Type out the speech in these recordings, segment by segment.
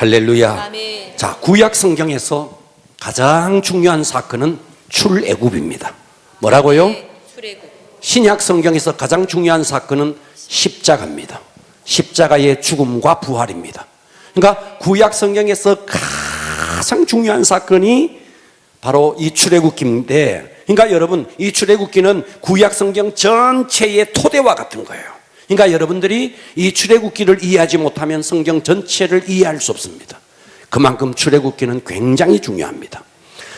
할렐루야. 아멘. 자, 구약 성경에서 가장 중요한 사건은 출애굽입니다. 뭐라고요? 네, 출애굽. 신약 성경에서 가장 중요한 사건은 십자가입니다. 십자가의 죽음과 부활입니다. 그러니까 구약 성경에서 가장 중요한 사건이 바로 이 출애굽기인데, 그러니까 여러분, 이 출애굽기는 구약 성경 전체의 토대와 같은 거예요. 그러니까 여러분들이 이 출애굽기를 이해하지 못하면 성경 전체를 이해할 수 없습니다. 그만큼 출애굽기는 굉장히 중요합니다.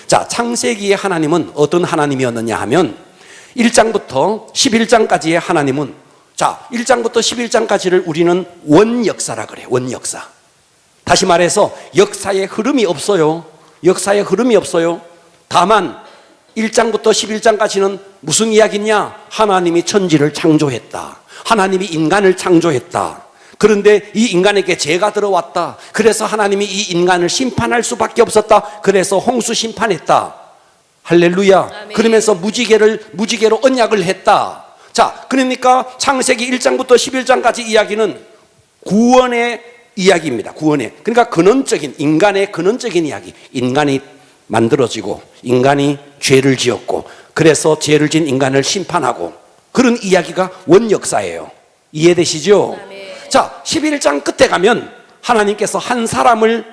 자, 창세기의 하나님은 어떤 하나님이었느냐 하면 1장부터 11장까지의 하나님은, 자, 1장부터 11장까지를 우리는 원역사라 그래요. 원역사. 다시 말해서 역사의 흐름이 없어요. 역사의 흐름이 없어요. 다만 1장부터 11장까지는 무슨 이야기냐? 하나님이 천지를 창조했다. 하나님이 인간을 창조했다. 그런데 이 인간에게 죄가 들어왔다. 그래서 하나님이 이 인간을 심판할 수밖에 없었다. 그래서 홍수 심판했다. 할렐루야. 아멘. 그러면서 무지개로 언약을 했다. 자, 그러니까 창세기 1장부터 11장까지 이야기는 구원의 이야기입니다. 구원의. 그러니까 근원적인, 인간의 근원적인 이야기. 인간이 만들어지고 인간이 죄를 지었고 그래서 죄를 지은 인간을 심판하고 그런 이야기가 원역사예요. 이해되시죠? 아멘. 자, 11장 끝에 가면 하나님께서 한 사람을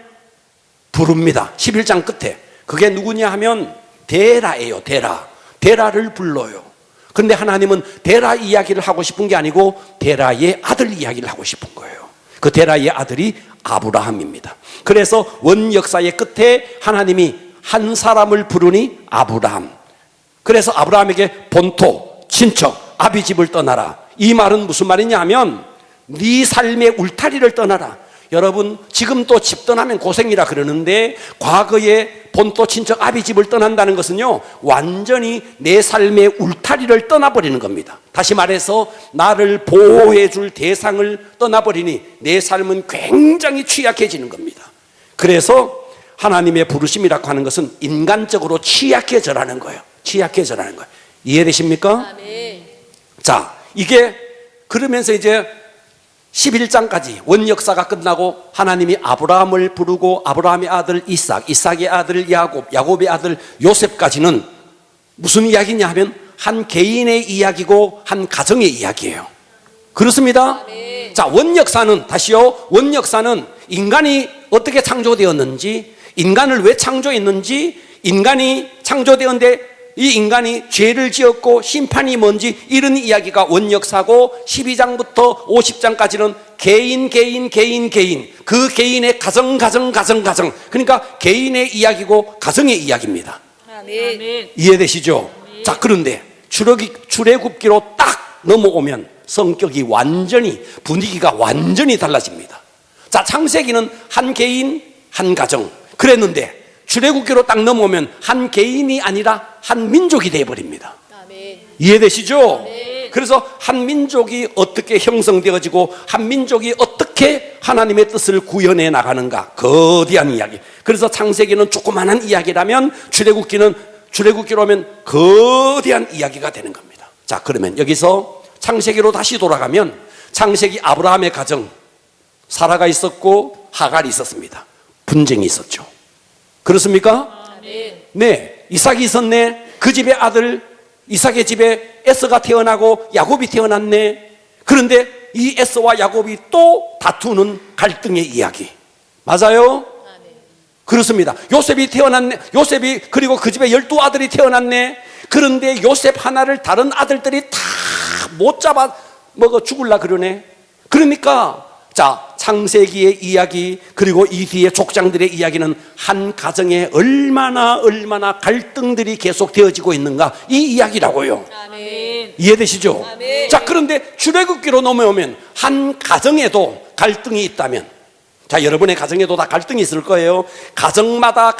부릅니다. 11장 끝에. 그게 누구냐 하면 데라예요. 데라를 불러요. 그런데 하나님은 데라 이야기를 하고 싶은 게 아니고 데라의 아들 이야기를 하고 싶은 거예요. 그 데라의 아들이 아브라함입니다. 그래서 원역사의 끝에 하나님이 한 사람을 부르니 아브라함. 그래서 아브라함에게 본토, 친척, 아비 집을 떠나라. 이 말은 무슨 말이냐 하면 네 삶의 울타리를 떠나라. 여러분, 지금도 집 떠나면 고생이라 그러는데 과거에 본토, 친척, 아비 집을 떠난다는 것은요, 완전히 내 삶의 울타리를 떠나버리는 겁니다. 다시 말해서 나를 보호해 줄 대상을 떠나버리니 내 삶은 굉장히 취약해지는 겁니다. 그래서 하나님의 부르심이라고 하는 것은 인간적으로 취약해져라는 거예요. 취약해져라는 거예요. 이해되십니까? 아멘. 자, 이게 그러면서 이제 11장까지 원역사가 끝나고 하나님이 아브라함을 부르고 아브라함의 아들 이삭, 이삭의 아들 야곱, 야곱의 아들 요셉까지는 무슨 이야기냐 하면 한 개인의 이야기고 한 가정의 이야기예요. 그렇습니다? 아멘. 자, 원역사는 다시요. 원역사는 인간이 어떻게 창조되었는지, 인간을 왜 창조했는지, 인간이 창조되었는데 이 인간이 죄를 지었고 심판이 뭔지 이런 이야기가 원역사고 12장부터 50장까지는 개인 그 개인의 가정 그러니까 개인의 이야기고 가정의 이야기입니다. 아멘. 이해되시죠? 자, 그런데 출애굽기로 딱 넘어오면 성격이 완전히, 분위기가 완전히 달라집니다. 자, 창세기는 한 개인 한 가정 그랬는데 출애굽기로 딱 넘어오면 한 개인이 아니라 한 민족이 되어버립니다. 아멘. 이해되시죠? 네. 그래서 한 민족이 어떻게 형성되어지고 한 민족이 어떻게 하나님의 뜻을 구현해 나가는가, 거대한 이야기. 그래서 창세기는 조그만한 이야기라면 출애굽기로 하면 거대한 이야기가 되는 겁니다. 자, 그러면 여기서 창세기로 다시 돌아가면 창세기 아브라함의 가정, 사라가 있었고 하갈이 있었습니다. 분쟁이 있었죠. 그렇습니까? 아멘. 네, 이삭이 있었네. 그 집의 아들 이삭의 집에 에서가 태어나고 야곱이 태어났네. 그런데 이 에서와 야곱이 또 다투는 갈등의 이야기. 맞아요? 아멘. 그렇습니다. 요셉이 태어났네. 요셉이, 그리고 그 집에 12아들이 태어났네. 그런데 요셉 하나를 다른 아들들이 다 못 잡아 먹어 죽을라 그러네. 그러니까 자, 창세기의 이야기 그리고 이 뒤에 족장들의 이야기는 한 가정에 얼마나 갈등들이 계속 되어지고 있는가, 이 이야기라고요. 아멘. 이해되시죠? 아멘. 자, 그런데 출애굽기로 넘어오면 한 가정에도 갈등이 있다면, 자, 여러분의 가정에도 다 갈등이 있을 거예요. 가정마다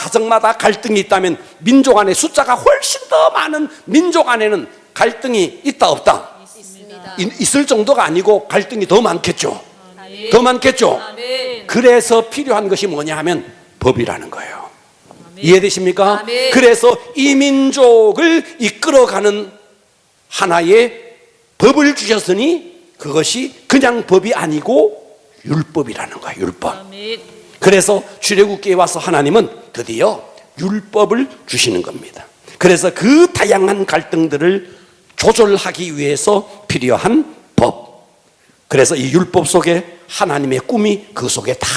갈등이 있다면 민족 안에 숫자가 훨씬 더 많은 민족 안에는 갈등이 있다 없다? 있습니다. 있을 정도가 아니고 갈등이 더 많겠죠. 아멘. 더 많겠죠. 아멘. 그래서 필요한 것이 뭐냐 하면 법이라는 거예요. 이해되십니까? 아멘. 그래서 이 민족을 이끌어가는 하나의 법을 주셨으니 그것이 그냥 법이 아니고 율법이라는 거예요. 율법. 아멘. 그래서 출애굽기에 와서 하나님은 드디어 율법을 주시는 겁니다. 그래서 그 다양한 갈등들을 조절하기 위해서 필요한 법. 그래서 이 율법 속에 하나님의 꿈이 그 속에 다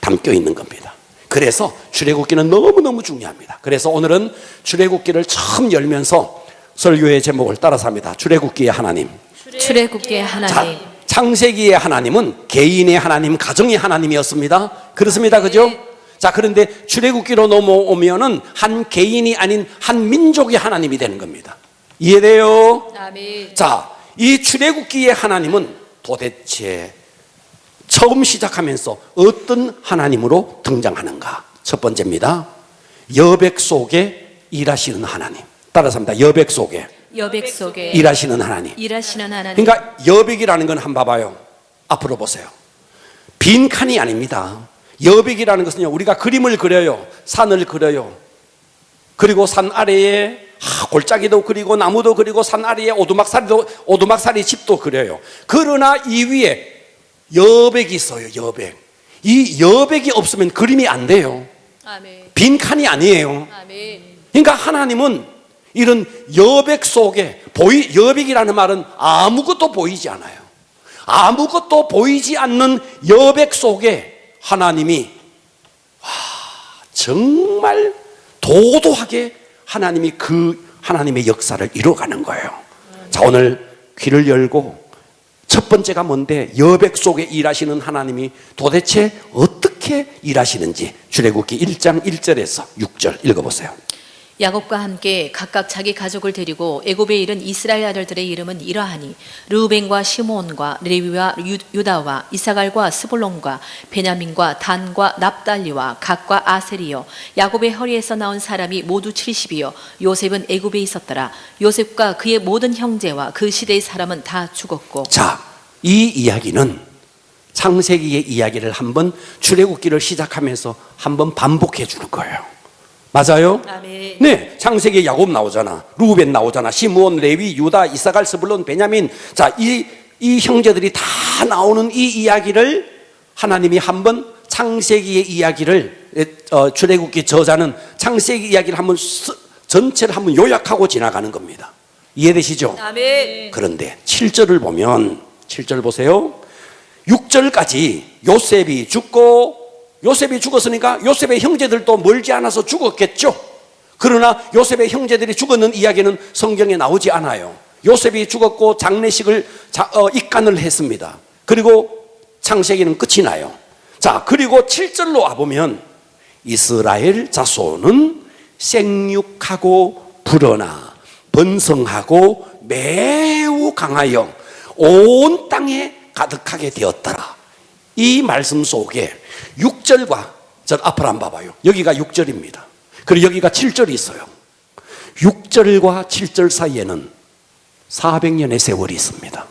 담겨 있는 겁니다. 그래서 출애굽기는 너무너무 중요합니다. 그래서 오늘은 출애굽기를 처음 열면서 설교의 제목을 따라서 합니다. 출애굽기의 하나님. 출애굽기의 하나님. 자, 창세기의 하나님은 개인의 하나님, 가정의 하나님이었습니다. 그렇습니다. 그죠? 자, 그런데 출애굽기로 넘어오면은 한 개인이 아닌 한 민족의 하나님이 되는 겁니다. 이해돼요? 아멘. 자, 이 출애굽기의 하나님은 도대체 처음 시작하면서 어떤 하나님으로 등장하는가? 첫 번째입니다. 여백 속에 일하시는 하나님. 따라서 합니다. 여백 속에 여백 속에 일하시는 하나님. 일하시는 하나님. 그러니까 여백이라는 건 한번 봐봐요. 앞으로 보세요. 빈 칸이 아닙니다. 여백이라는 것은요, 우리가 그림을 그려요. 산을 그려요. 그리고 산 아래에 골짜기도 그리고 나무도 그리고 산 아래에 오두막살이 집도 그려요. 그러나 이 위에 여백이 있어요. 여백. 이 여백이 없으면 그림이 안 돼요. 아멘. 빈 칸이 아니에요. 아멘. 그러니까 하나님은 이런 여백 속에 여백이라는 말은 아무것도 보이지 않아요. 아무것도 보이지 않는 여백 속에 하나님이 정말 도도하게 하나님이 그 하나님의 역사를 이루어가는 거예요. 자, 오늘 귀를 열고 첫 번째가 뭔데, 여백 속에 일하시는 하나님이 도대체 어떻게 일하시는지 출애굽기 1장 1절에서 6절 읽어보세요. 야곱과 함께 각각 자기 가족을 데리고 애굽에 이른 이스라엘 아들들의 이름은 이러하니 르우벤과 시므온과 레위와 유다와 이사갈과 스불론과 베냐민과 단과 납달리와 gad과 아셀이요. 야곱의 허리에서 나온 사람이 모두 70이요. 요셉은 애굽에 있었더라. 요셉과 그의 모든 형제와 그 시대의 사람은 다 죽었고. 자, 이 이야기는 창세기의 이야기를 한번 출애굽기를 시작하면서 한번 반복해 주는 거예요. 맞아요? 아멘. 네, 창세기에 야곱 나오잖아. 루벤 나오잖아. 시므온, 레위, 유다, 이사갈, 스불론, 베냐민. 자, 이 형제들이 다 나오는 이 이야기를 하나님이 한번 창세기의 이야기를 출애굽기 저자는 창세기 이야기를 한번 전체를 한번 요약하고 지나가는 겁니다. 이해되시죠? 아멘. 그런데 7절을 보면 7절 보세요. 6절까지 요셉이 죽었으니까 요셉의 형제들도 멀지 않아서 죽었겠죠. 그러나 요셉의 형제들이 죽었는 이야기는 성경에 나오지 않아요. 요셉이 죽었고 장례식을 입간을 했습니다. 그리고 창세기는 끝이 나요. 자, 그리고 7절로 와보면 이스라엘 자손은 생육하고 불어나 번성하고 매우 강하여 온 땅에 가득하게 되었더라. 이 말씀 속에 6절과 저 앞을 한번 봐봐요. 여기가 6절입니다. 그리고 여기가 7절이 있어요. 6절과 7절 사이에는 400년의 세월이 있습니다.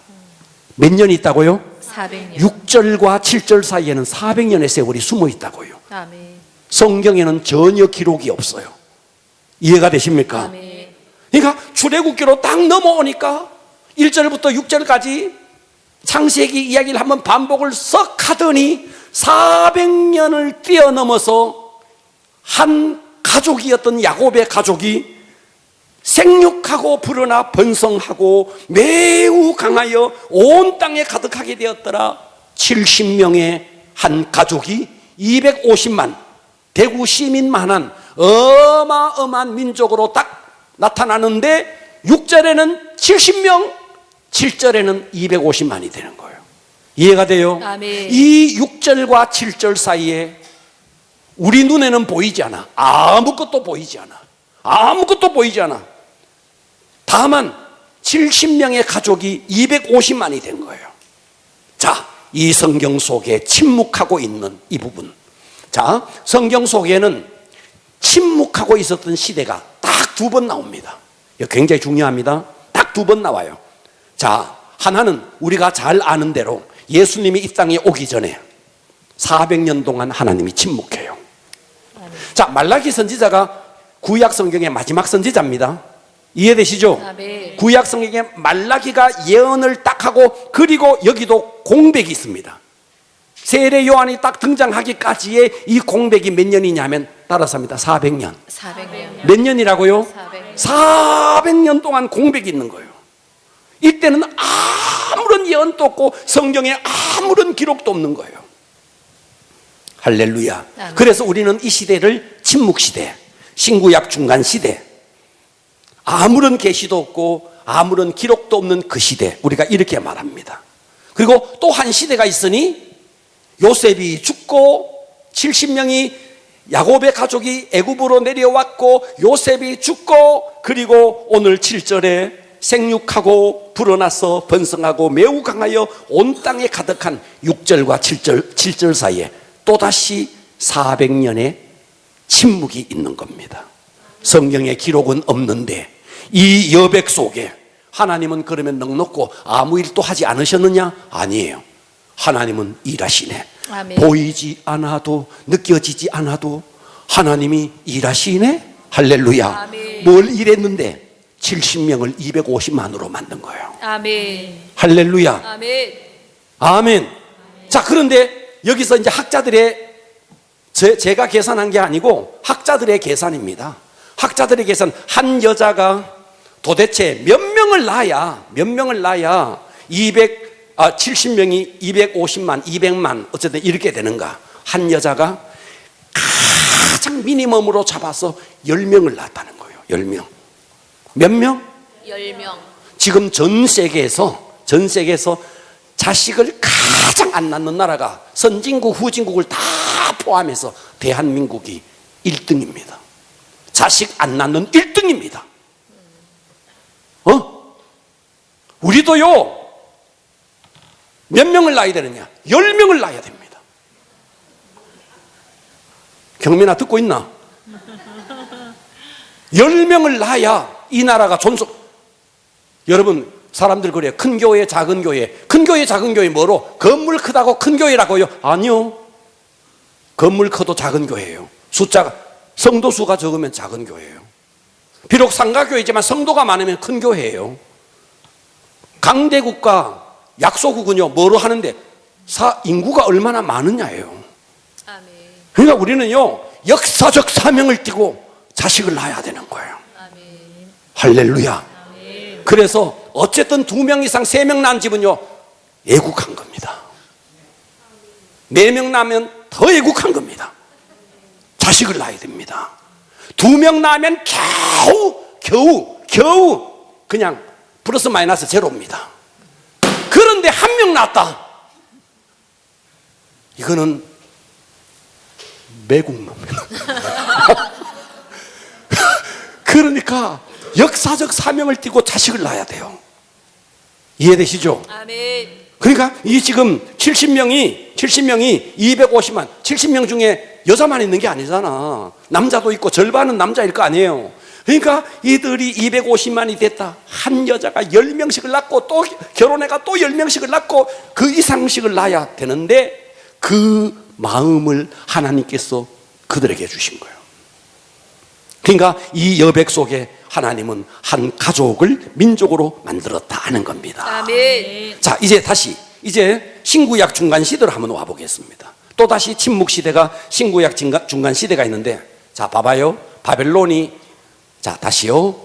몇 년이 있다고요? 400년. 6절과 7절 사이에는 400년의 세월이 숨어 있다고요. 아멘. 성경에는 전혀 기록이 없어요. 이해가 되십니까? 아멘. 그러니까 출애굽기로 딱 넘어오니까 1절부터 6절까지 창세기 이야기를 한번 반복을 썩 하더니 400년을 뛰어넘어서 한 가족이었던 야곱의 가족이 생육하고 불어나 번성하고 매우 강하여 온 땅에 가득하게 되었더라. 70명의 한 가족이 250만 대구 시민만한 어마어마한 민족으로 딱 나타나는데 6절에는 70명, 7절에는 250만이 되는 거예요. 이해가 돼요? 아멘. 이 6절과 7절 사이에 우리 눈에는 보이지 않아. 아무것도 보이지 않아. 아무것도 보이지 않아. 다만 70명의 가족이 250만이 된 거예요. 자, 이 성경 속에 침묵하고 있는 이 부분. 자, 성경 속에는 침묵하고 있었던 시대가 딱 두 번 나옵니다. 이거 굉장히 중요합니다. 딱 두 번 나와요. 자, 하나는 우리가 잘 아는 대로 예수님이 이 땅에 오기 전에 400년 동안 하나님이 침묵해요. 자, 말라기 선지자가 구약 성경의 마지막 선지자입니다. 이해되시죠? 아멘. 구약 성경에 말라기가 예언을 딱 하고, 그리고 여기도 공백이 있습니다. 세례 요한이 딱 등장하기까지의 이 공백이 몇 년이냐면 따라서 합니다. 400년. 400년. 몇 년이라고요? 400년. 400년 동안 공백이 있는 거예요. 이때는 아무런 예언도 없고 성경에 아무런 기록도 없는 거예요. 할렐루야. 아멘. 그래서 우리는 이 시대를 침묵시대, 신구약 중간시대, 아무런 계시도 없고 아무런 기록도 없는 그 시대, 우리가 이렇게 말합니다. 그리고 또 한 시대가 있으니 요셉이 죽고 70명이 야곱의 가족이 애굽으로 내려왔고 요셉이 죽고 그리고 오늘 7절에 생육하고 불어나서 번성하고 매우 강하여 온 땅에 가득한 6절과 7절 사이에 또다시 400년의 침묵이 있는 겁니다. 성경에 기록은 없는데 이 여백 속에 하나님은 그러면 넉넉고 아무 일도 하지 않으셨느냐? 아니에요. 하나님은 일하시네. 아멘. 보이지 않아도 느껴지지 않아도 하나님이 일하시네. 할렐루야. 아멘. 뭘 일했는데 70명을 250만으로 만든 거예요. 아멘. 할렐루야. 아멘. 아멘. 자, 그런데 여기서 이제 학자들의 제가 계산한 게 아니고 학자들의 계산입니다. 학자들의 계산, 한 여자가 도대체 몇 명을 낳아야 70명이 250만, 200만 어쨌든 이렇게 되는가? 한 여자가 가장 미니멈으로 잡아서 10명을 낳았다는 거예요. 10명. 몇 명? 10명. 지금 전 세계에서 자식을 가장 안 낳는 나라가 선진국, 후진국을 다 포함해서 대한민국이 1등입니다. 자식 안 낳는 1등입니다. 우리도요, 몇 명을 낳아야 되느냐? 10명을 낳아야 됩니다. 경민아, 듣고 있나? 10명을 낳아야 이 나라가 여러분, 사람들 그래요. 큰 교회, 작은 교회. 큰 교회, 작은 교회 뭐로? 건물 크다고 큰 교회라고요? 아니요. 건물 커도 작은 교회예요. 성도 수가 적으면 작은 교회예요. 비록 상가교회지만 성도가 많으면 큰 교회예요. 강대국과 약소국은요, 뭐로 하는데? 인구가 얼마나 많으냐예요. 아멘. 그러니까 우리는요, 역사적 사명을 띠고 자식을 낳아야 되는 거예요. 아멘. 할렐루야. 아멘. 그래서 어쨌든 2명 이상 3명 낳은 집은요, 애국한 겁니다. 4명 낳으면 더 애국한 겁니다. 자식을 낳아야 됩니다. 2명 낳으면 겨우 그냥 플러스 마이너스 제로입니다. 그런데 1명 낳았다. 이거는 매국노입니다. 그러니까 역사적 사명을 띠고 자식을 낳아야 돼요. 이해되시죠? 아멘. 그러니까 이 지금 70명이 250만, 70명 중에 여자만 있는 게 아니잖아. 남자도 있고 절반은 남자일 거 아니에요. 그러니까 이들이 250만이 됐다. 한 여자가 10명씩을 낳고 또 결혼해가 또 10명씩을 낳고 그 이상씩을 낳아야 되는데 그 마음을 하나님께서 그들에게 주신 거예요. 그러니까 이 여백 속에 하나님은 한 가족을 민족으로 만들었다 하는 겁니다. 아멘. 자, 이제 신구약 중간 시대로 한번 와 보겠습니다. 또 다시 침묵 시대가 신구약 중간 시대가 있는데, 자, 봐봐요. 바벨론이, 자, 다시요.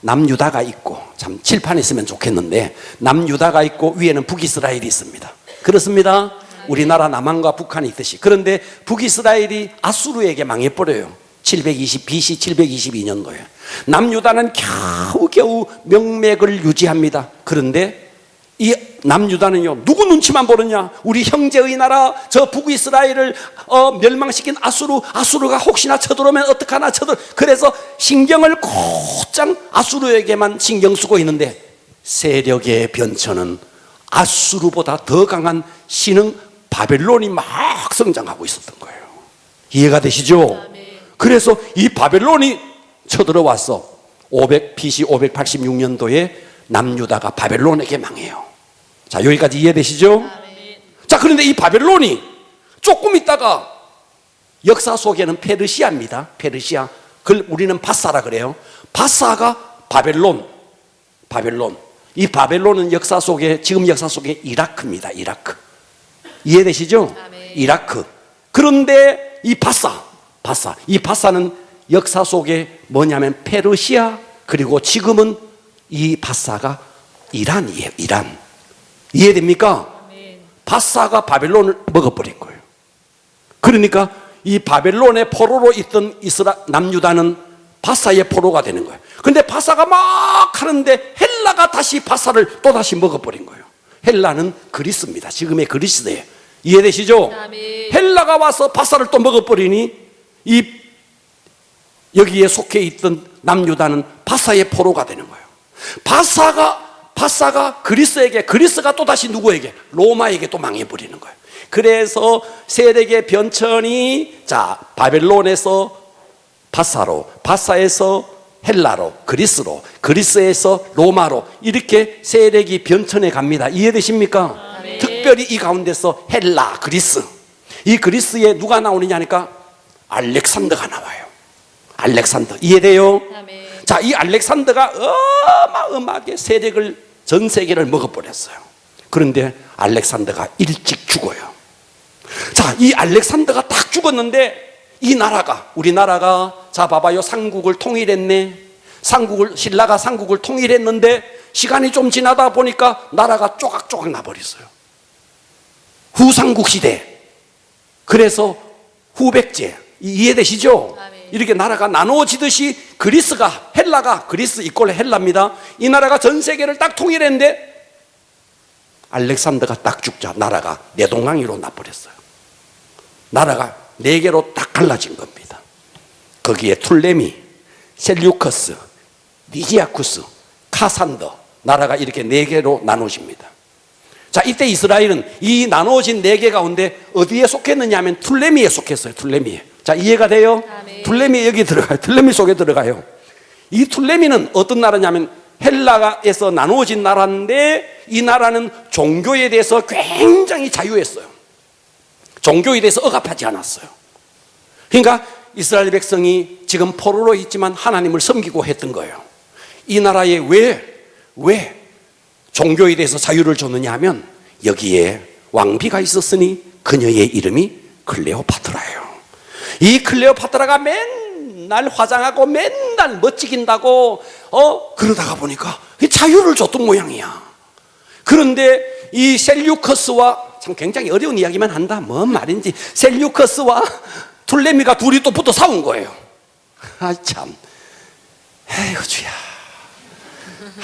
남유다가 있고, 참 칠판에 있으면 좋겠는데, 남유다가 있고 위에는 북이스라엘이 있습니다. 그렇습니다. 우리나라 남한과 북한이 있듯이. 그런데 북이스라엘이 아수르에게 망해버려요. BC 722년도에. 남유다는 겨우겨우 명맥을 유지합니다. 그런데 이 남유다는요, 누구 눈치만 보느냐? 우리 형제의 나라 저 북이스라엘을 멸망시킨 아수르가 혹시나 쳐들어오면 어떡하나 그래서 신경을 곧장 아수르에게만 신경 쓰고 있는데 세력의 변천은 아수르보다 더 강한 신흥 바벨론이 막 성장하고 있었던 거예요. 이해가 되시죠? 그래서 이 바벨론이 쳐들어와서 BC 586년도에 남유다가 바벨론에게 망해요. 자, 여기까지 이해되시죠? 자, 그런데 이 바벨론이 조금 있다가 역사 속에는 페르시아입니다. 페르시아. 그걸 우리는 바사라 그래요. 바사가 바벨론. 이 바벨론은 지금 역사 속에 이라크입니다. 이해되시죠? 아멘. 이라크. 그런데 이 이 바사는 역사 속에 뭐냐면 페르시아, 그리고 지금은 이 바사가 이란이에요. 이란. 이해됩니까? 아멘. 바사가 바벨론을 먹어버린 거예요. 그러니까 이 바벨론의 포로로 있던 남유다는 바사의 포로가 되는 거예요. 근데 바사가 막 하는데 헬라가 다시 바사를 또 다시 먹어버린 거예요. 헬라는 그리스입니다. 지금의 그리스예요. 이해되시죠? 아멘. 헬라가 와서 바사를 또 먹어버리니 여기에 속해 있던 남유다는 바사의 포로가 되는 거예요. 바사가 그리스가 또 다시 누구에게? 로마에게 또 망해버리는 거예요. 그래서 세력의 변천이 바벨론에서 바사로, 바사에서 헬라로, 그리스에서 로마로 이렇게 세력이 변천해 갑니다. 이해되십니까? 아멘. 특별히 이 가운데서 헬라, 그리스. 이 그리스에 누가 나오느냐 하니까 알렉산더가 나와요. 알렉산더. 이해돼요? 아멘. 자, 이 알렉산더가 어마어마하게 세력을, 전 세계를 먹어버렸어요. 그런데 알렉산더가 일찍 죽어요. 자, 이 알렉산더가 딱 죽었는데 우리나라가 자 봐봐요. 삼국을 통일했네. 신라가 삼국을 통일했는데 시간이 좀 지나다 보니까 나라가 쪼각쪼각 나버렸어요. 후삼국 시대. 그래서 후백제. 이해되시죠? 아멘. 이렇게 나라가 나누어지듯이 헬라가 그리스 이꼴 헬라입니다. 이 나라가 전 세계를 딱 통일했는데 알렉산더가 딱 죽자 나라가 내동강이로 나버렸어요. 나라가 4개로 딱 갈라진 겁니다. 거기에 툴레미, 셀류커스, 니지아쿠스, 카산더 나라가 이렇게 4개로 나눠집니다. 자, 이때 이스라엘은 이 나눠진 4개 가운데 어디에 속했느냐 하면 툴레미에 속했어요. 툴레미에. 자, 이해가 돼요? 아멘. 툴레미 여기 들어가요. 툴레미 속에 들어가요. 이 툴레미는 어떤 나라냐면 헬라에서 나누어진 나라인데 이 나라는 종교에 대해서 굉장히 자유했어요. 종교에 대해서 억압하지 않았어요. 그러니까 이스라엘 백성이 지금 포로로 있지만 하나님을 섬기고 했던 거예요. 이 나라에 왜 종교에 대해서 자유를 줬느냐 하면 여기에 왕비가 있었으니 그녀의 이름이 클레오파트라예요. 이 클레오파트라가 맨날 화장하고 맨날 멋지긴다고 그러다가 보니까 자유를 줬던 모양이야. 그런데 이 셀류커스와 참 굉장히 어려운 이야기만 한다. 뭔 말인지. 셀류커스와 툴레미가 둘이 또 붙어 싸운 거예요. 참. 아이고 주야.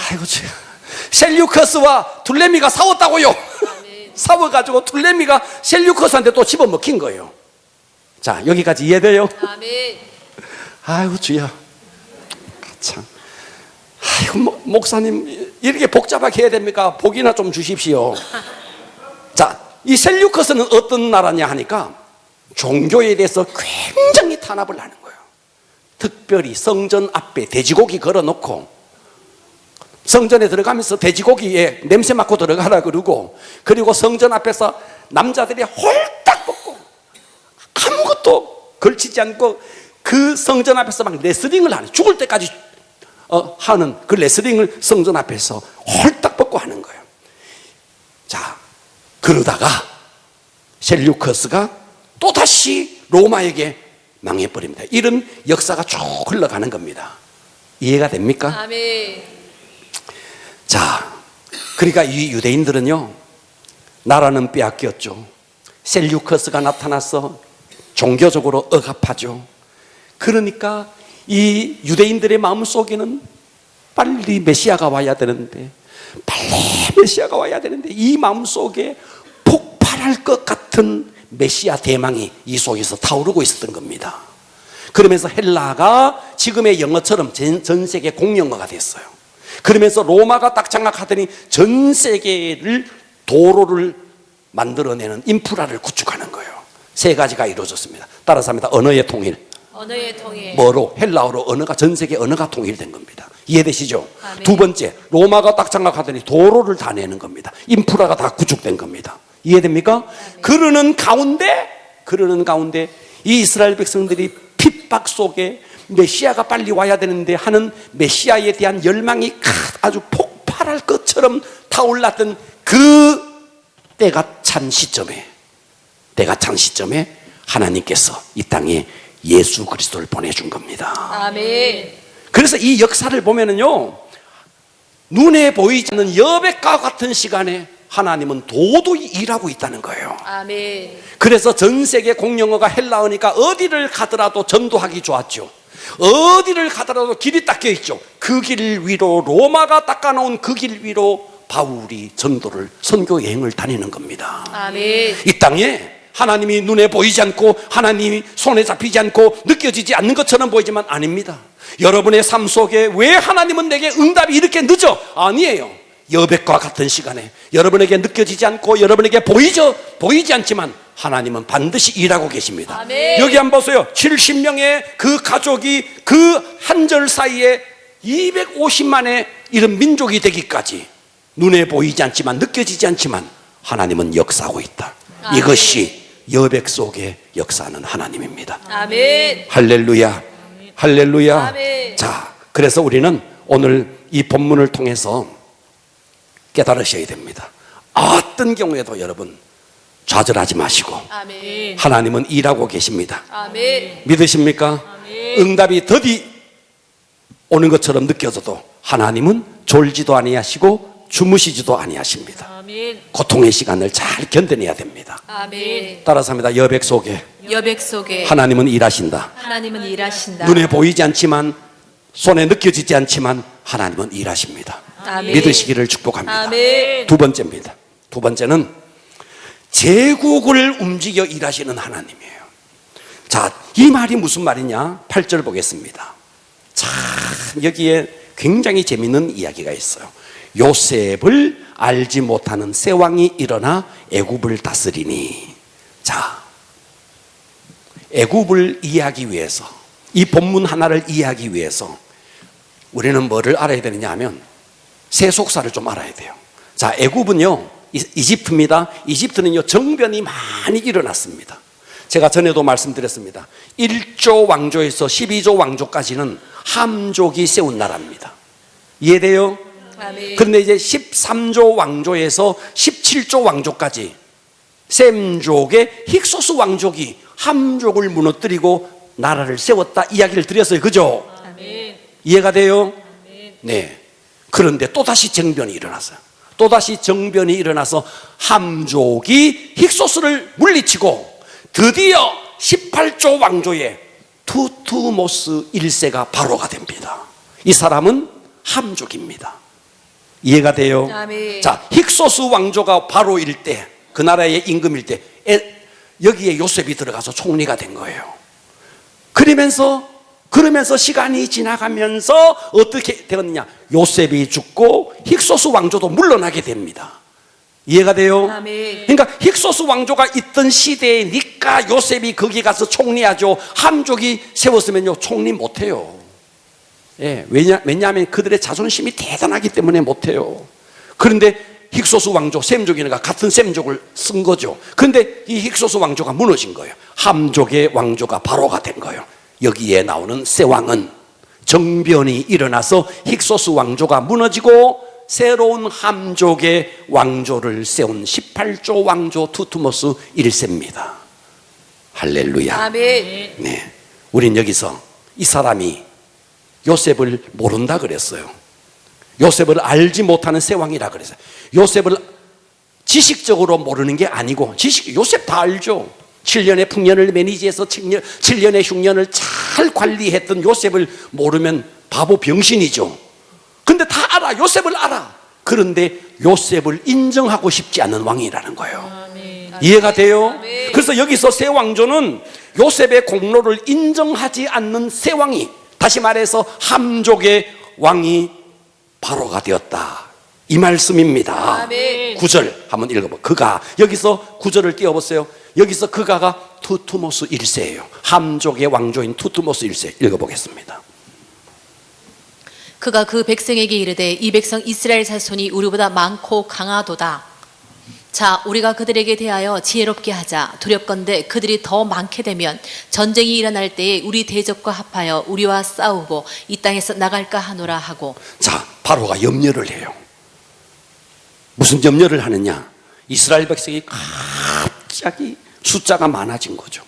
아이고 주야. 셀류커스와 툴레미가 싸웠다고요. 싸워가지고 툴레미가 셀류커스한테 또 집어먹힌 거예요. 자, 여기까지 이해돼요? 아멘. 아이고 주야. 참. 아이고 목사님 이렇게 복잡하게 해야 됩니까? 복이나 좀 주십시오. 자, 이 셀류커스는 어떤 나라냐 하니까 종교에 대해서 굉장히 탄압을 하는 거예요. 특별히 성전 앞에 돼지고기 걸어놓고 성전에 들어가면서 돼지고기에 냄새 맡고 들어가라 그러고, 그리고 성전 앞에서 남자들이 홀딱 벗고 아무것도 걸치지 않고 그 성전 앞에서 막 레슬링을 하는, 죽을 때까지 하는 그 레슬링을 성전 앞에서 홀딱 벗고 하는 거예요. 자, 그러다가 셀류커스가 또다시 로마에게 망해버립니다. 이런 역사가 쭉 흘러가는 겁니다. 이해가 됩니까? 아멘. 자, 그러니까 이 유대인들은요, 나라는 빼앗겼죠. 셀류커스가 나타나서 종교적으로 억압하죠. 그러니까 이 유대인들의 마음속에는 빨리 메시아가 와야 되는데, 이 마음속에 폭발할 것 같은 메시아 대망이 이 속에서 타오르고 있었던 겁니다. 그러면서 헬라가 지금의 영어처럼 전 세계 공용어가 됐어요. 그러면서 로마가 딱 장악하더니 전 세계를 도로를 만들어내는 인프라를 구축하는 거예요. 3가지가 이루어졌습니다. 따라서 합니다. 언어의 통일. 언어의 통일. 뭐로? 헬라어로 언어가, 전 세계 언어가 통일된 겁니다. 이해되시죠? 아멘. 2번째, 로마가 딱 장악하더니 도로를 다 내는 겁니다. 인프라가 다 구축된 겁니다. 이해됩니까? 그러는 가운데 이 이스라엘 백성들이 핍박 속에 메시아가 빨리 와야 되는데 하는 메시아에 대한 열망이 아주 폭발할 것처럼 타올랐던 그 때가 찬 시점에 때가 찬 시점에 하나님께서 이 땅에 예수 그리스도를 보내준 겁니다. 아멘. 그래서 이 역사를 보면은요, 눈에 보이지 않는 여백과 같은 시간에 하나님은 도도히 일하고 있다는 거예요. 아멘. 그래서 전 세계 공용어가 헬라어니까 어디를 가더라도 전도하기 좋았죠. 어디를 가더라도 길이 닦여 있죠. 그 길 위로, 로마가 닦아놓은 그 길 위로 바울이 전도를, 선교 여행을 다니는 겁니다. 아멘. 이 땅에 하나님이 눈에 보이지 않고 하나님이 손에 잡히지 않고 느껴지지 않는 것처럼 보이지만 아닙니다. 여러분의 삶 속에 왜 하나님은 내게 응답이 이렇게 늦어? 아니에요. 여백과 같은 시간에 여러분에게 느껴지지 않고 여러분에게 보이지 않지만 하나님은 반드시 일하고 계십니다. 아멘. 여기 한번 보세요. 70명의 그 가족이 그 한 절 사이에 250만의 이런 민족이 되기까지 눈에 보이지 않지만 느껴지지 않지만 하나님은 역사하고 있다. 아멘. 이것이 여백 속에 역사하는 하나님입니다. 아멘. 할렐루야. 할렐루야. 아멘. 자, 그래서 우리는 오늘 이 본문을 통해서 깨달으셔야 됩니다. 어떤 경우에도 여러분 좌절하지 마시고 아멘. 하나님은 일하고 계십니다. 아멘. 믿으십니까? 아멘. 응답이 더디 오는 것처럼 느껴져도 하나님은 졸지도 아니하시고 주무시지도 아니하십니다. 아멘. 고통의 시간을 잘 견뎌내야 됩니다. 아멘. 따라서 합니다. 여백 속에 여백 속에 하나님은 일하신다. 하나님은 일하신다. 눈에 보이지 않지만 손에 느껴지지 않지만 하나님은 일하십니다. 아멘. 믿으시기를 축복합니다. 아멘. 두 번째입니다. 두 번째는 제국을 움직여 일하시는 하나님이에요. 자, 이 말이 무슨 말이냐? 8절 보겠습니다. 참 여기에 굉장히 재미있는 이야기가 있어요. 요셉을 알지 못하는 새 왕이 일어나 애굽을 다스리니. 자, 애굽을 이해하기 위해서, 이 본문 하나를 이해하기 위해서 우리는 뭐를 알아야 되느냐 하면 세속사를 좀 알아야 돼요. 자, 애굽은요 이집트입니다. 이집트는요 정변이 많이 일어났습니다. 제가 전에도 말씀드렸습니다. 1조 왕조에서 12조 왕조까지는 함족이 세운 나라입니다. 이해돼요? 아멘. 그런데 이제 13조 왕조에서 17조 왕조까지 셈족의 힉소스 왕족이 함족을 무너뜨리고 나라를 세웠다 이야기를 드렸어요. 그죠? 아멘. 이해가 돼요? 네. 그런데 또다시 정변이 일어났어요. 또다시 정변이 일어나서 함족이 힉소스를 물리치고 드디어 18조 왕조의 투투모스 1세가 바로가 됩니다. 이 사람은 함족입니다. 이해가 돼요? 아멘. 자, 힉소스 왕조가 바로일 때, 그 나라의 임금일 때 여기에 요셉이 들어가서 총리가 된 거예요. 그러면서 시간이 지나가면서 어떻게 되었느냐? 요셉이 죽고 힉소스 왕조도 물러나게 됩니다. 이해가 돼요? 아멘. 그러니까 힉소스 왕조가 있던 시대니까 요셉이 거기 가서 총리하죠. 함족이 세웠으면요 총리 못해요. 예, 왜냐하면 그들의 자존심이 대단하기 때문에 못해요. 그런데 힉소스 왕조, 셈족이니까 같은 셈족을 쓴 거죠. 그런데 이 힉소스 왕조가 무너진 거예요. 함족의 왕조가 바로가 된 거예요. 여기에 나오는 새 왕은 정변이 일어나서 힉소스 왕조가 무너지고 새로운 함족의 왕조를 세운 18조 왕조 투투모스 1세입니다. 할렐루야. 아멘. 네, 우린 여기서 이 사람이 요셉을 모른다 그랬어요. 요셉을 알지 못하는 새 왕이라 그랬어요. 요셉을 지식적으로 모르는 게 아니고 요셉 다 알죠. 7년의 풍년을 매니지해서 7년의 흉년을 잘 관리했던 요셉을 모르면 바보 병신이죠. 근데 다 알아. 요셉을 알아. 그런데 요셉을 인정하고 싶지 않은 왕이라는 거예요. 이해가 돼요? 그래서 여기서 새 왕조는 요셉의 공로를 인정하지 않는 새 왕이, 다시 말해서 함족의 왕이 바로가 되었다, 이 말씀입니다. 아멘. 9절 한번 읽어봐. 그가, 여기서 9절을 띄워보세요. 여기서 그가가 투투모스 1세예요. 함족의 왕조인 투투모스 1세 읽어보겠습니다. 그가 그 백성에게 이르되 이 백성 이스라엘 자손이 우리보다 많고 강하도다. 자, 우리가 그들에게 대하여 지혜롭게 하자. 두렵건대 그들이 더 많게 되면 전쟁이 일어날 때에 우리 대적과 합하여 우리와 싸우고 이 땅에서 나갈까 하노라 하고. 자, 바로가 염려를 해요. 무슨 염려를 하느냐? 이스라엘 백성이 갑자기 숫자가 많아진 거죠.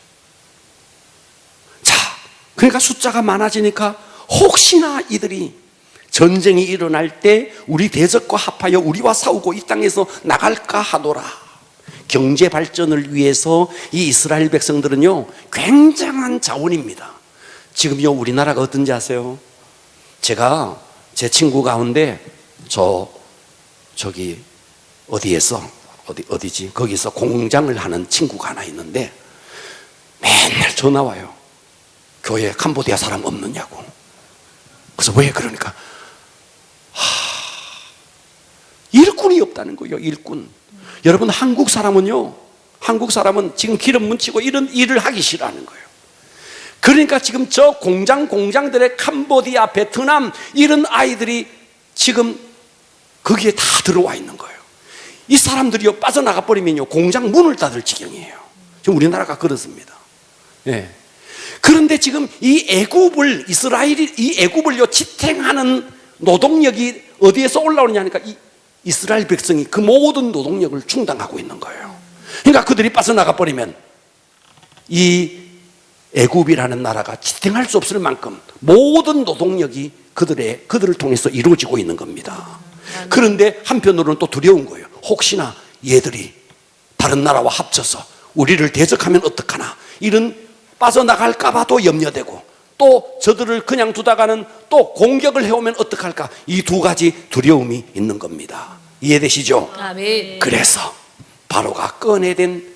자, 그러니까 숫자가 많아지니까 혹시나 이들이 전쟁이 일어날 때 우리 대적과 합하여 우리와 싸우고 이 땅에서 나갈까 하더라. 경제 발전을 위해서 이 이스라엘 백성들은요, 굉장한 자원입니다. 지금요, 우리나라가 어떤지 아세요? 제가 제 친구 가운데 저기 어디지? 거기서 공장을 하는 친구가 하나 있는데 맨날 전화 와요. 교회에 캄보디아 사람 없느냐고. 그래서 왜 그러니까 일꾼이 없다는 거예요. 일꾼. 여러분, 한국 사람은 지금 기름 묻히고 이런 일을 하기 싫어하는 거예요. 그러니까 지금 저 공장들의 캄보디아, 베트남 이런 아이들이 지금 거기에 다 들어와 있는 거예요. 이 사람들이요, 빠져나가 버리면요, 공장 문을 닫을 지경이에요. 지금 우리나라가 그렇습니다. 예. 그런데 지금 이 애굽을요 지탱하는 노동력이 어디에서 올라오느냐 하니까 이스라엘 백성이 그 모든 노동력을 충당하고 있는 거예요. 그러니까 그들이 빠져나가 버리면 이 애굽이라는 나라가 지탱할 수 없을 만큼 모든 노동력이 그들을 통해서 이루어지고 있는 겁니다. 그런데 한편으로는 또 두려운 거예요. 혹시나 얘들이 다른 나라와 합쳐서 우리를 대적하면 어떡하나, 이런 빠져나갈까 봐도 염려되고, 또 저들을 그냥 두다가는 또 공격을 해오면 어떡할까, 이 두 가지 두려움이 있는 겁니다. 이해되시죠? 아멘. 그래서 바로가 꺼낸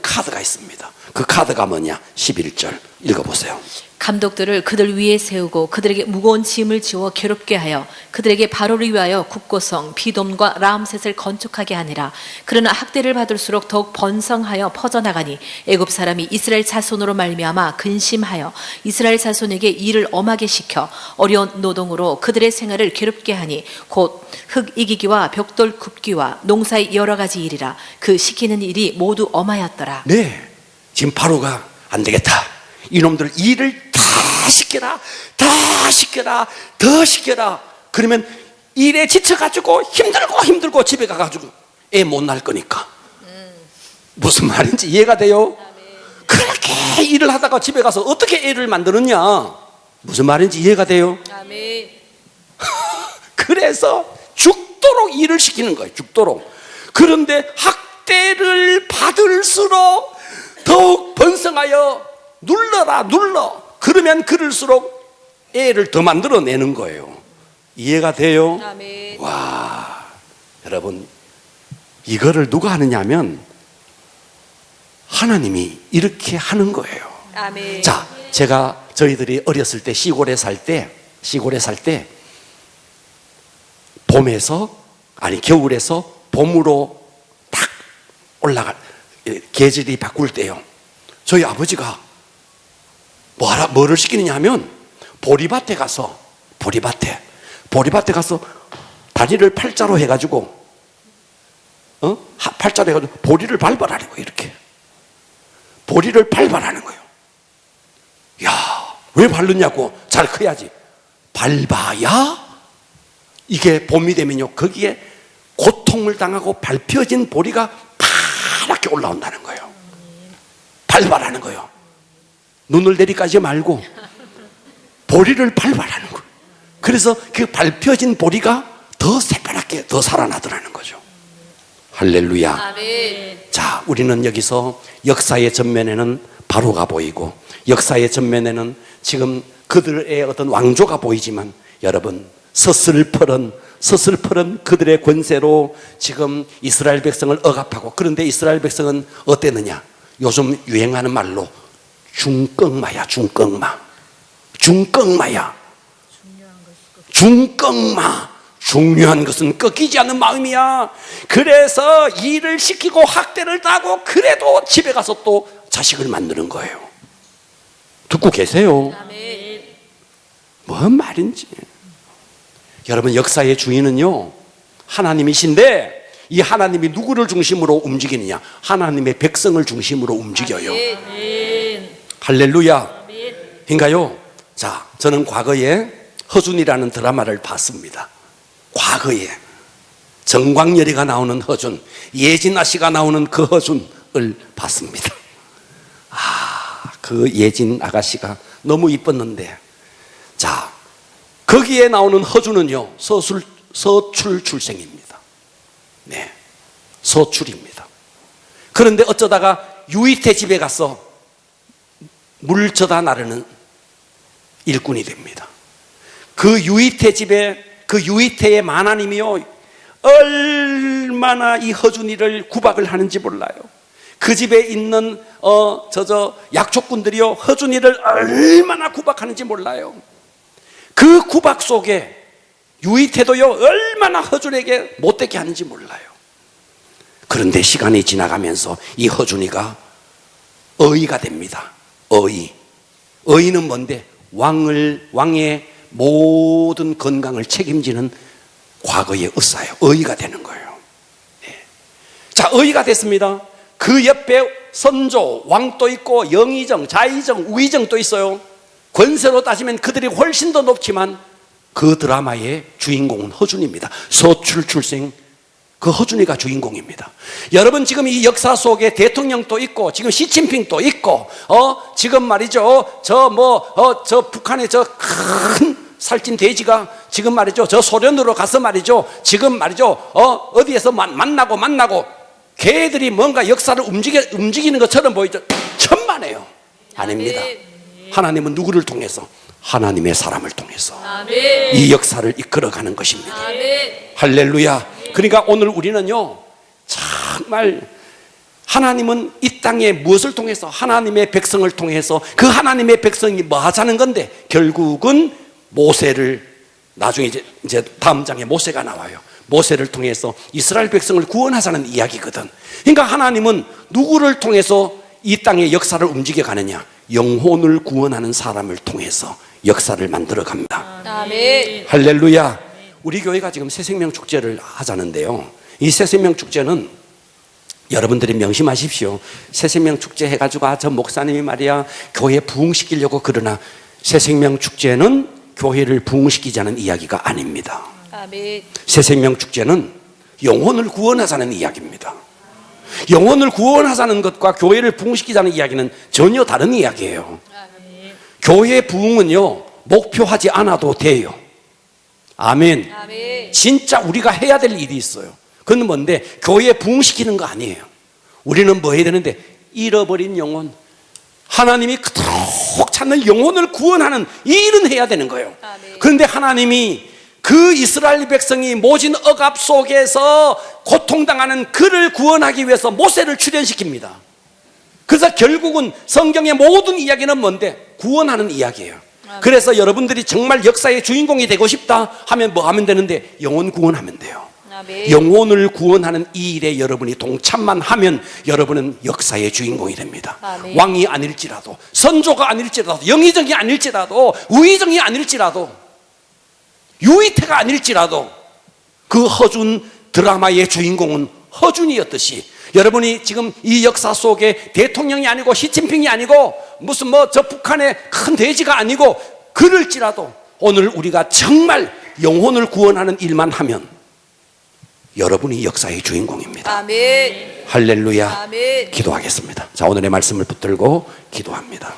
카드가 있습니다. 그 카드가 뭐냐? 11절 읽어보세요. 감독들을 그들 위에 세우고 그들에게 무거운 짐을 지워 괴롭게 하여 그들에게 바로를 위하여 국고성 비돔과 라암셋을 건축하게 하니라. 그러나 학대를 받을수록 더욱 번성하여 퍼져나가니 애굽 사람이 이스라엘 자손으로 말미암아 근심하여 이스라엘 자손에게 일을 엄하게 시켜 어려운 노동으로 그들의 생활을 괴롭게 하니 곧 흙 이기기와 벽돌 굽기와 농사의 여러 가지 일이라. 그 시키는 일이 모두 엄하였더라. 네, 지금 바로가 안 되겠다, 이놈들 일을 다 시켜라, 더 시켜라. 그러면 일에 지쳐가지고 힘들고 집에 가가지고 애 못 낳을 거니까. 무슨 말인지 이해가 돼요? 그렇게 일을 하다가 집에 가서 어떻게 애를 만드느냐, 무슨 말인지 이해가 돼요? 아멘. 그래서 죽도록 일을 시키는 거예요. 죽도록. 그런데 학대를 받을수록 더욱 번성하여 눌러. 그러면 그럴수록 애를 더 만들어내는 거예요. 이해가 돼요? 아멘. 와, 여러분, 이거를 누가 하느냐 하면 하나님이 이렇게 하는 거예요. 아멘. 자, 저희들이 어렸을 때 시골에 살 때 겨울에서 봄으로 딱 계절이 바꿀 때요, 저희 아버지가 뭐를 시키느냐 하면 보리밭에 가서 다리를 팔자로 해가지고 보리를 밟아라는 거예요. 이렇게 보리를 밟아라는 거예요. 야, 왜 밟느냐고. 잘 커야지. 밟아야 이게 봄이 되면요, 거기에 고통을 당하고 밟혀진 보리가 파랗게 올라온다는 거예요. 밟아라는 거예요. 눈을 내리까지 말고 보리를 밟아라는 거예요. 그래서 그 밟혀진 보리가 더 새파랗게 더 살아나더라는 거죠. 할렐루야. 아멘. 자, 우리는 여기서 역사의 전면에는 바로가 보이고, 역사의 전면에는 지금 그들의 어떤 왕조가 보이지만, 여러분, 서슬퍼런 그들의 권세로 지금 이스라엘 백성을 억압하고, 그런데 이스라엘 백성은 어땠느냐? 요즘 유행하는 말로 중꺽마야. 중요한 것은 꺾이지 않는 마음이야. 그래서 일을 시키고 학대를 당하고, 그래도 집에 가서 또 자식을 만드는 거예요. 듣고 계세요? 아멘. 뭔 말인지. 여러분, 역사의 주인은요, 하나님이신데, 이 하나님이 누구를 중심으로 움직이느냐? 하나님의 백성을 중심으로 움직여요. 아멘. 할렐루야. 인가요? 자, 저는 과거에 허준이라는 드라마를 봤습니다. 과거에 정광열이가 나오는 허준, 예진아 씨가 나오는 그 허준을 봤습니다. 그 예진 아가씨가 너무 이뻤는데, 자, 거기에 나오는 허준은요, 서출 출생입니다. 네, 서출입니다. 그런데 어쩌다가 유이태 집에 가서 물 져다 나르는 일꾼이 됩니다. 그 유이태 집에, 그 유이태의 마나님이요, 얼마나 이 허준이를 구박을 하는지 몰라요. 그 집에 있는 약초꾼들이요, 허준이를 얼마나 구박하는지 몰라요. 그 구박 속에 유이태도요, 얼마나 허준에게 못되게 하는지 몰라요. 그런데 시간이 지나가면서 이 허준이가 어의가 됩니다. 어의는 뭔데? 왕의 모든 건강을 책임지는 과거의 의사예요. 어의가 되는 거예요. 네. 자, 어의가 됐습니다. 그 옆에 선조, 왕도 있고 영의정, 자의정, 우의정도 있어요. 권세로 따지면 그들이 훨씬 더 높지만 그 드라마의 주인공은 허준입니다. 서출 출생, 그 허준이가 주인공입니다. 여러분, 지금 이 역사 속에 대통령도 있고, 지금 시진핑도 있고, 지금 말이죠, 저 북한의 저 큰 살찐 돼지가 지금 말이죠, 저 소련으로 가서 말이죠, 지금 말이죠, 어디에서 만나고, 걔들이 뭔가 역사를 움직이는 것처럼 보이죠. 천만에요. 아닙니다. 하나님은 누구를 통해서? 하나님의 사람을 통해서 이 역사를 이끌어가는 것입니다. 할렐루야. 그러니까 오늘 우리는요, 정말 하나님은 이 땅에 무엇을 통해서? 하나님의 백성을 통해서. 그 하나님의 백성이 뭐 하자는 건데? 결국은 모세를, 나중에 이제 다음 장에 모세가 나와요. 모세를 통해서 이스라엘 백성을 구원하자는 이야기거든. 그러니까 하나님은 누구를 통해서 이 땅의 역사를 움직여 가느냐? 영혼을 구원하는 사람을 통해서 역사를 만들어 갑니다. 아멘. 할렐루야. 우리 교회가 지금 새생명 축제를 하자는데요, 이 새생명 축제는 여러분들이 명심하십시오. 새생명 축제 해가지고 저 목사님이 말이야 교회 부흥시키려고 그러나, 새생명 축제는 교회를 부흥시키자는 이야기가 아닙니다. 아멘. 새생명 축제는 영혼을 구원하자는 이야기입니다. 영혼을 구원하자는 것과 교회를 부흥시키자는 이야기는 전혀 다른 이야기예요. 교회 부흥은요, 목표하지 않아도 돼요. 아멘. 진짜 우리가 해야 될 일이 있어요. 그건 뭔데? 교회 부흥시키는 거 아니에요. 우리는 뭐 해야 되는데? 잃어버린 영혼, 하나님이 그토록 찾는 영혼을 구원하는 이 일은 해야 되는 거예요. 그런데 하나님이 그 이스라엘 백성이 모진 억압 속에서 고통당하는 그를 구원하기 위해서 모세를 출현시킵니다. 그래서 결국은 성경의 모든 이야기는 뭔데? 구원하는 이야기예요. 그래서 여러분들이 정말 역사의 주인공이 되고 싶다 하면 뭐 하면 되는데? 영혼 구원하면 돼요. 영혼을 구원하는 이 일에 여러분이 동참만 하면 여러분은 역사의 주인공이 됩니다. 왕이 아닐지라도, 선조가 아닐지라도, 영의정이 아닐지라도, 우의정이 아닐지라도, 유이태가 아닐지라도 그 허준 드라마의 주인공은 허준이었듯이, 여러분이 지금 이 역사 속에 대통령이 아니고 시진핑이 아니고 무슨 저 북한의 큰 돼지가 아니고 그럴지라도 오늘 우리가 정말 영혼을 구원하는 일만 하면 여러분이 역사의 주인공입니다. 아멘. 할렐루야. 아멘. 기도하겠습니다. 자, 오늘의 말씀을 붙들고 기도합니다.